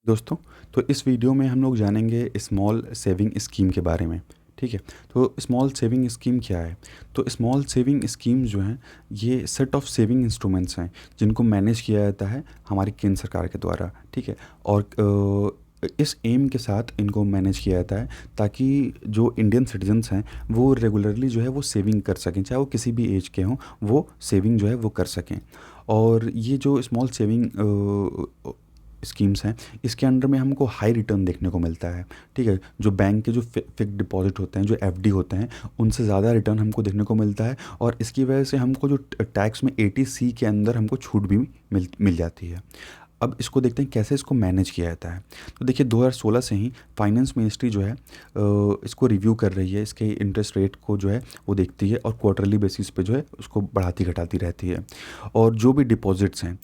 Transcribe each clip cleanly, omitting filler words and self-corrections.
दोस्तों, तो इस वीडियो में हम लोग जानेंगे स्मॉल सेविंग स्कीम के बारे में। ठीक है। तो स्मॉल सेविंग स्कीम क्या है? तो स्मॉल सेविंग स्कीम जो हैं, ये सेट ऑफ सेविंग इंस्ट्रूमेंट्स हैं जिनको मैनेज किया जाता है हमारी केंद्र सरकार के द्वारा। ठीक है। और इस एम के साथ इनको मैनेज किया जाता है ताकि जो इंडियन सिटीजन्स हैं वो रेगुलरली जो है वो सेविंग कर सकें, चाहे वो किसी भी एज के हों, वो सेविंग जो है वो कर सकें। और ये जो स्मॉल सेविंग स्कीम्स हैं, इसके अंडर में हमको हाई रिटर्न देखने को मिलता है। ठीक है। जो बैंक के जो फिक्स डिपॉजिट होते हैं, जो एफडी होते हैं, उनसे ज़्यादा रिटर्न हमको देखने को मिलता है। और इसकी वजह से हमको जो टैक्स में 80C के अंदर हमको छूट भी मिल जाती है। अब इसको देखते हैं कैसे इसको मैनेज किया जाता है। तो देखिए, 2016 से ही फाइनेंस मिनिस्ट्री जो है इसको रिव्यू कर रही है, इसके इंटरेस्ट रेट को जो है वो देखती है और क्वार्टरली बेसिस पे जो है उसको बढ़ाती घटाती रहती है। और जो भी डिपॉजिट्स हैं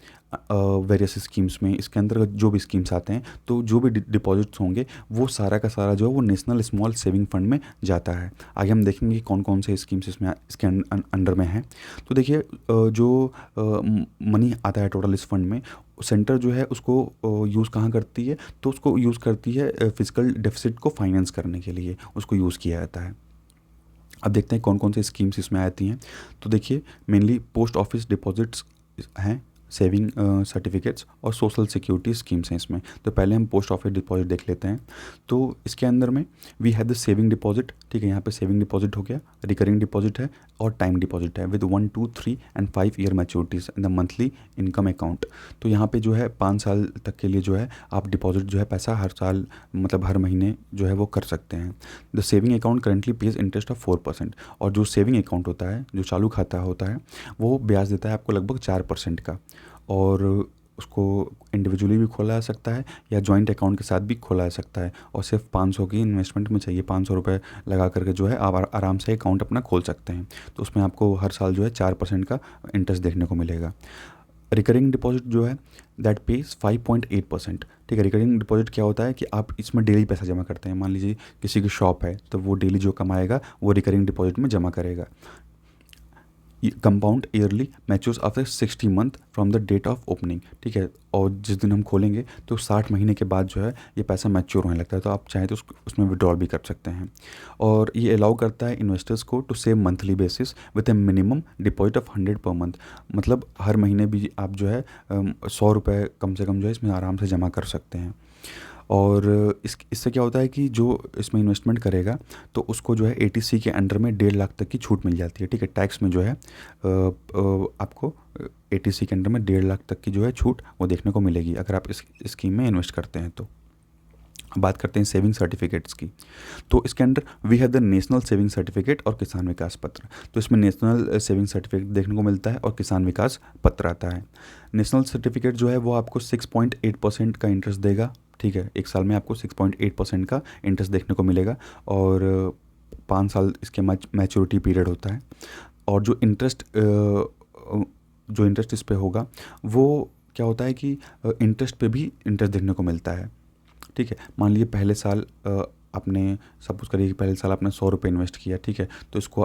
वेरियस स्कीम्स में, इसके अंदर जो भी स्कीम्स आते हैं, तो जो भी डिपॉजिट्स होंगे वो सारा का सारा जो है वो नेशनल स्मॉल सेविंग फंड में जाता है। आगे हम देखेंगे कि कौन कौन से स्कीम्स इसमें इसके अंडर में हैं। तो देखिए, जो मनी आता है टोटल इस फंड में, सेंटर जो है उसको यूज़ कहाँ करती है? तो उसको यूज़ करती है फिजिकल डेफिसिट को फाइनेंस करने के लिए उसको यूज़ किया जाता है। अब देखते हैं कौन कौन से स्कीम्स इसमें आती हैं। तो देखिए, मेनली पोस्ट ऑफिस डिपॉजिट्स हैं, सेविंग सर्टिफिकेट्स और सोशल सिक्योरिटी स्कीम्स हैं इसमें। तो पहले हम पोस्ट ऑफिस डिपॉजिट देख लेते हैं। तो इसके अंदर में we have the saving deposit. ठीक है, यहाँ पे सेविंग डिपॉजिट हो गया, रिकरिंग डिपॉजिट है और टाइम डिपॉजिट है with 1, 2, 3 and 5 year मैच्योरिटीज in the monthly income account. तो यहाँ पे जो है 5 साल तक के लिए जो है आप डिपॉजिट जो है पैसा हर साल, मतलब हर महीने जो है वो कर सकते हैं। The saving account currently page interest of 4%। और जो सेविंग अकाउंट होता है, जो चालू खाता होता है, वो ब्याज देता है आपको लगभग 4% का। और उसको इंडिविजुअली भी खोला जा सकता है या जॉइंट अकाउंट के साथ भी खोला जा सकता है। और सिर्फ 500 की इन्वेस्टमेंट में चाहिए, 500 रुपये लगा करके जो है आप आराम से अकाउंट अपना खोल सकते हैं। तो उसमें आपको हर साल जो है 4% का इंटरेस्ट देखने को मिलेगा। रिकरिंग डिपॉजिट जो है दैट पेज 5.8%। ठीक है। रिकरिंग डिपॉजिट क्या होता है कि आप इसमें डेली पैसा जमा करते हैं। मान लीजिए किसी की शॉप है, तो वो डेली जो कमाएगा वो रिकरिंग डिपॉजिट में जमा करेगा। Compound yearly matures after 60 month from the date of opening. ठीक है। और जिस दिन हम खोलेंगे तो 60 महीने के बाद जो है ये पैसा मैच्योर होने लगता है, तो आप चाहें तो उसमें विड्रॉल भी कर सकते हैं। और ये अलाउ करता है इन्वेस्टर्स को to save monthly basis with a minimum deposit of 100 per month. मतलब हर महीने भी आप जो है 100 रुपये कम से कम जो है इसमें आराम से जमा कर सकते हैं। और इससे क्या होता है कि जो इसमें इन्वेस्टमेंट करेगा तो उसको जो है 80C के अंडर में 1.5 लाख तक की छूट मिल जाती है। ठीक है। टैक्स में जो है आपको 80C के अंडर में 1.5 लाख तक की जो है छूट वो देखने को मिलेगी अगर आप इस स्कीम में इन्वेस्ट करते हैं तो। बात करते हैं सेविंग सर्टिफिकेट्स की। तो इसके under we have the national saving certificate और किसान विकास पत्र। तो इसमें नेशनल सेविंग सर्टिफिकेट देखने को मिलता है और किसान विकास पत्र आता है। नेशनल सर्टिफिकेट जो है वो आपको 6.8% का इंटरेस्ट देगा। ठीक है। एक साल में आपको 6.8% का इंटरेस्ट देखने को मिलेगा और 5 साल इसके मैच्योरिटी पीरियड होता है। और जो इंटरेस्ट इस पे होगा वो क्या होता है कि इंटरेस्ट पे भी इंटरेस्ट देखने को मिलता है। ठीक है। मान लीजिए पहले साल आपने, सपोज करिए कि पहले साल आपने 100 रुपये इन्वेस्ट किया। ठीक है। तो इसको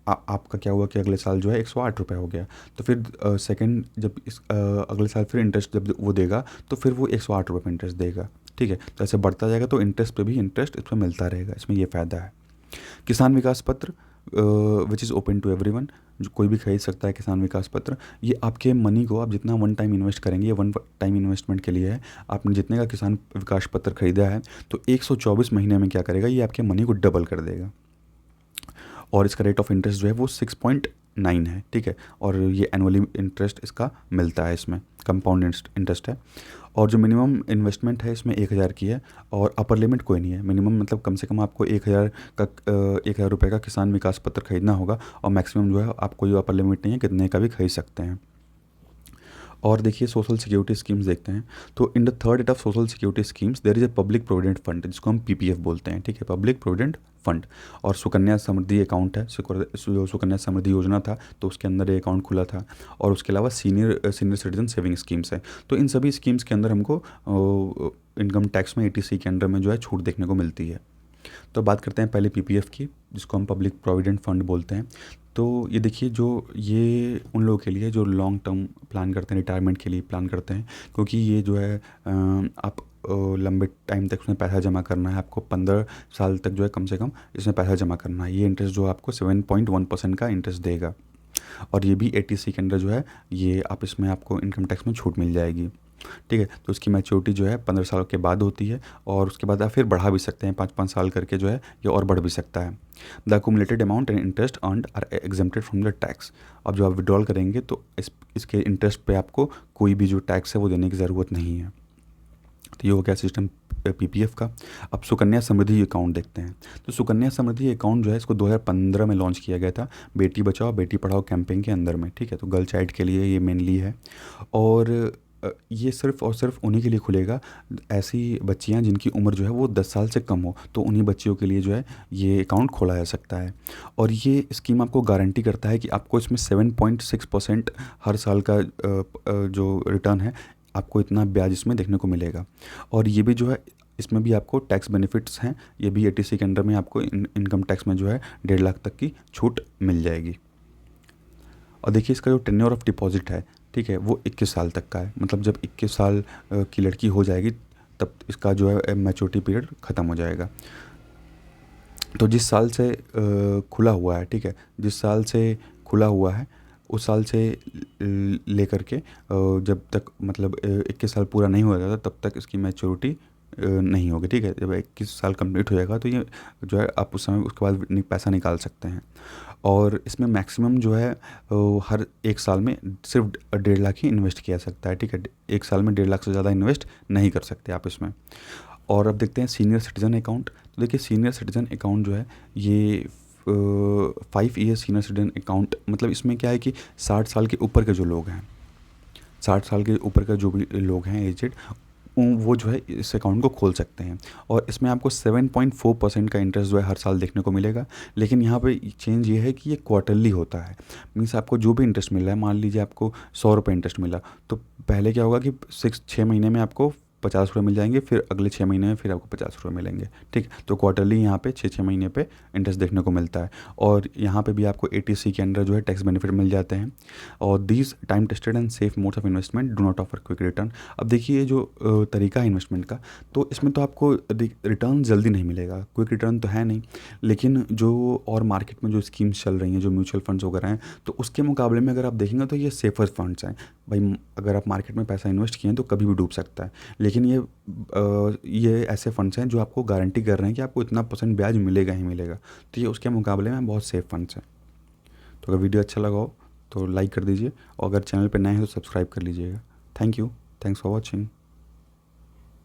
आपका क्या हुआ कि अगले साल जो है 108 रुपये हो गया। तो फिर सेकंड जब अगले साल फिर इंटरेस्ट जब वो देगा तो फिर वो 108 रुपये पे इंटरेस्ट देगा। ठीक है। तो ऐसे बढ़ता जाएगा तो इंटरेस्ट पे भी इंटरेस्ट इस पर मिलता रहेगा। इसमें ये फ़ायदा है। Kisan Vikas Patra which is open to everyone, जो कोई भी खरीद सकता है किसान विकास पत्र। ये आपके मनी को आप जितना वन टाइम इन्वेस्ट करेंगे, ये वन टाइम इन्वेस्टमेंट के लिए है। आपने जितने का किसान विकास पत्र खरीदा है तो 124 महीने में क्या करेगा, ये आपके मनी को डबल कर देगा। और इसका रेट ऑफ इंटरेस्ट जो है वो 6.9 है। ठीक है। और ये एनुअली इंटरेस्ट इसका मिलता है, इसमें कंपाउंड इंटरेस्ट है। और जो मिनिमम इन्वेस्टमेंट है इसमें 1,000 की है और अपर लिमिट कोई नहीं है। मिनिमम मतलब कम से कम आपको 1,000 रुपये का किसान विकास पत्र खरीदना होगा और मैक्सिमम जो है आप कोई अपर लिमिट नहीं है, कितने का भी खरीद सकते हैं। और देखिए सोशल सिक्योरिटी स्कीम्स देखते हैं। तो in the third at of social security schemes there is a public provident fund, जिसको हम पीपीएफ बोलते हैं। ठीक है। Public provident fund. और सुकन्या समृद्धि अकाउंट है, सुकन्या समृद्धि योजना था तो उसके अंदर ये अकाउंट खुला था। और उसके अलावा सीनियर सिटीजन सेविंग स्कीम्स है। तो इन सभी स्कीम्स के अंदर हमको इनकम टैक्स में 80C के अंडर में जो है छूट देखने को मिलती है। तो बात करते हैं पहले पीपीएफ की, जिसको हम पब्लिक प्रोविडेंट फंड बोलते हैं। तो ये देखिए, जो ये उन लोगों के लिए जो लॉन्ग टर्म प्लान करते हैं, रिटायरमेंट के लिए प्लान करते हैं, क्योंकि ये जो है आप लंबे टाइम तक उसमें पैसा जमा करना है, आपको 15 साल तक जो है कम से कम इसमें पैसा जमा करना है। ये इंटरेस्ट जो आपको 7.1% का इंटरेस्ट देगा, और ये भी एटीसी के अंदर जो है ये आप इसमें आपको इनकम टैक्स में छूट मिल जाएगी। ठीक है, तो उसकी मैच्योरिटी जो है 15 साल के बाद होती है, और उसके बाद आप फिर बढ़ा भी सकते हैं, 5-5 साल करके जो है ये और बढ़ भी सकता है। The accumulated amount and interest earned are exempted from the tax. अब जो आप विड्रॉल करेंगे तो इसके इंटरेस्ट पे आपको कोई भी जो टैक्स है वो देने की ज़रूरत नहीं है। तो ये हो गया सिस्टम पीपीएफ का। अब सुकन्या समृद्धि अकाउंट देखते हैं। तो सुकन्या समृद्धि अकाउंट जो है इसको 2015 में लॉन्च किया गया था, बेटी बचाओ बेटी पढ़ाओ कैंपेन के अंदर में। ठीक है, तो गर्ल चाइल्ड के लिए ये मेनली है, और ये सिर्फ़ और सिर्फ उन्हीं के लिए खुलेगा, ऐसी बच्चियां जिनकी उम्र जो है वो 10 साल से कम हो, तो उन्हीं बच्चियों के लिए जो है ये अकाउंट खोला जा सकता है। और ये स्कीम आपको गारंटी करता है कि आपको इसमें 7.6% हर साल का जो रिटर्न है, आपको इतना ब्याज इसमें देखने को मिलेगा। और ये भी जो है इसमें भी आपको टैक्स बेनिफिट्स हैं, ये भी एटीसी के अंडर में आपको इनकम टैक्स में जो है 1.5 लाख तक की छूट मिल जाएगी। और देखिए, इसका जो टेन्योर ऑफ डिपॉजिट है, ठीक है, वो 21 साल तक का है। मतलब जब 21 साल की लड़की हो जाएगी तब इसका जो है मैच्योरिटी पीरियड ख़त्म हो जाएगा। तो जिस साल से खुला हुआ है, ठीक है, जिस साल से खुला हुआ है उस साल से लेकर के जब तक मतलब 21 साल पूरा नहीं हो जाता तब तक इसकी मैच्योरिटी नहीं होगी। ठीक है, जब 21 साल कंप्लीट हो जाएगा तो ये जो है आप उस समय उसके बाद पैसा निकाल सकते हैं। और इसमें मैक्सिमम जो है हर एक साल में सिर्फ 1.5 लाख ही इन्वेस्ट किया जा सकता है। ठीक है, एक साल में 1.5 लाख से ज़्यादा इन्वेस्ट नहीं कर सकते आप इसमें। और अब देखते हैं सीनियर सिटीज़न अकाउंट। तो देखिए, सीनियर सिटीज़न अकाउंट जो है ये 5 ईयर सीनियर सिटीजन अकाउंट, मतलब इसमें क्या है कि 60 साल के ऊपर के जो लोग हैं, 60 साल के ऊपर का जो भी लोग हैं एजेड, वो जो है इस अकाउंट को खोल सकते हैं। और इसमें आपको 7.4% का इंटरेस्ट जो है हर साल देखने को मिलेगा। लेकिन यहाँ पे चेंज ये है कि ये क्वार्टरली होता है। मीन्स आपको जो भी इंटरेस्ट मिल रहा है, मान लीजिए आपको 100 रुपये इंटरेस्ट मिला, तो पहले क्या होगा कि 6 महीने में आपको 50 रुपये मिल जाएंगे, फिर अगले 6 महीने में फिर आपको 50 रुपये मिलेंगे। ठीक, तो क्वार्टरली यहाँ पे 6 महीने पे इंटरेस्ट देखने को मिलता है। और यहाँ पे भी आपको एटीसी के अंदर जो है टैक्स बेनिफिट मिल जाते हैं। और these time tested and safe modes of investment do not offer quick return. अब देखिए, ये जो तरीका है इन्वेस्टमेंट का, तो इसमें तो आपको रिटर्न जल्दी नहीं मिलेगा, क्विक रिटर्न तो है नहीं। लेकिन जो और मार्केट में जो स्कीम्स चल रही हैं, जो म्यूचुअल फंड्स वगैरह हैं, तो उसके मुकाबले में अगर आप देखेंगे तो ये सेफर फंड्स हैं। भाई, अगर आप मार्केट में पैसा इन्वेस्ट किए हैं तो कभी भी डूब सकता है। लेकिन ये ऐसे फंड्स हैं जो आपको गारंटी कर रहे हैं कि आपको इतना % ब्याज मिलेगा ही मिलेगा। तो ये उसके मुकाबले में बहुत सेफ फंड्स हैं। तो अगर वीडियो अच्छा लगा हो तो लाइक कर दीजिए, और अगर चैनल पर नए हैं तो सब्सक्राइब कर लीजिएगा। Thank you, thanks for watching.